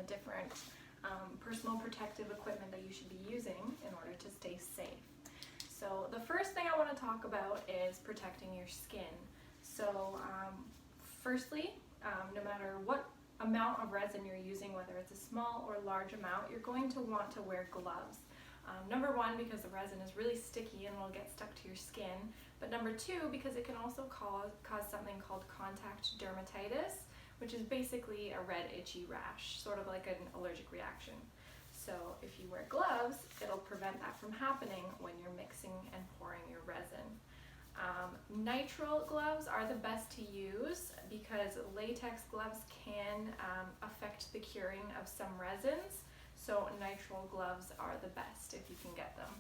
the different personal protective equipment that you should be using in order to stay safe. So the first thing I want to talk about is protecting your skin. So firstly, no matter what amount of resin you're using, whether it's a small or large amount, you're going to want to wear gloves. Number one, because the resin is really sticky and will get stuck to your skin, but number two, because it can also cause something called contact dermatitis, which is basically a red itchy rash, sort of like an allergic reaction. So if you wear gloves, it'll prevent that from happening when you're mixing and pouring your resin. Nitrile gloves are the best to use because latex gloves can affect the curing of some resins, so nitrile gloves are the best if you can get them.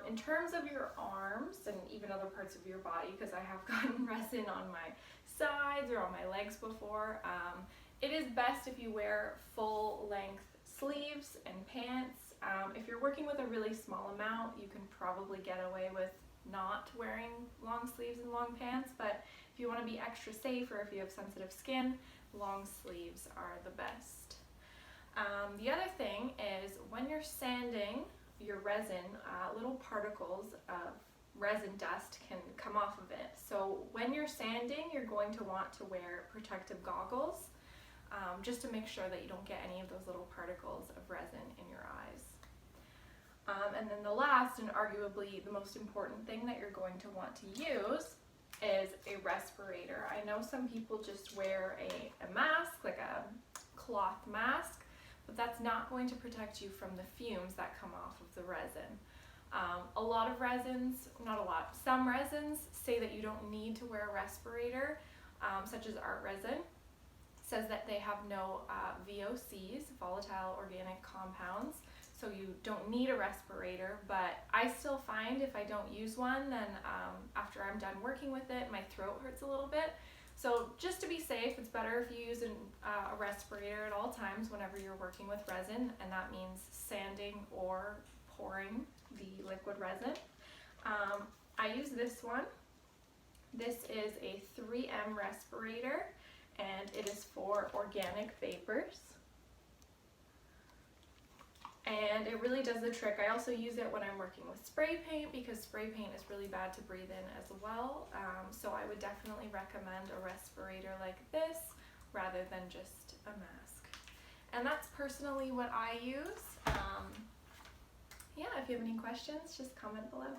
In terms of your arms and even other parts of your body, because I have gotten resin on my sides or on my legs before, it is best if you wear full length sleeves and pants. If you're working with a really small amount, you can probably get away with not wearing long sleeves and long pants, but if you want to be extra safe or if you have sensitive skin, long sleeves are the best. The other thing is when you're sanding your resin, little particles of resin dust can come off of it. So when you're sanding, you're going to want to wear protective goggles just to make sure that you don't get any of those little particles of resin in your eyes. And then the last and arguably the most important thing that you're going to want to use is a respirator. I know some people just wear a mask, like a cloth mask, but that's not going to protect you from the fumes that come off of the resin. A lot of resins, not a lot, some resins say that you don't need to wear a respirator, such as art resin. Says that they have no VOCs, volatile organic compounds, so you don't need a respirator, but I still find if I don't use one, then after I'm done working with it, my throat hurts a little bit. So just to be safe, it's better if you use a respirator at all times whenever you're working with resin, and that means sanding or pouring the liquid resin. I use this one. This is a 3M respirator, and it is for organic vapors. And it really does the trick. I also use it when I'm working with spray paint because spray paint is really bad to breathe in as well. So I would definitely recommend a respirator like this rather than just a mask. And that's personally what I use. Yeah, if you have any questions, just comment below.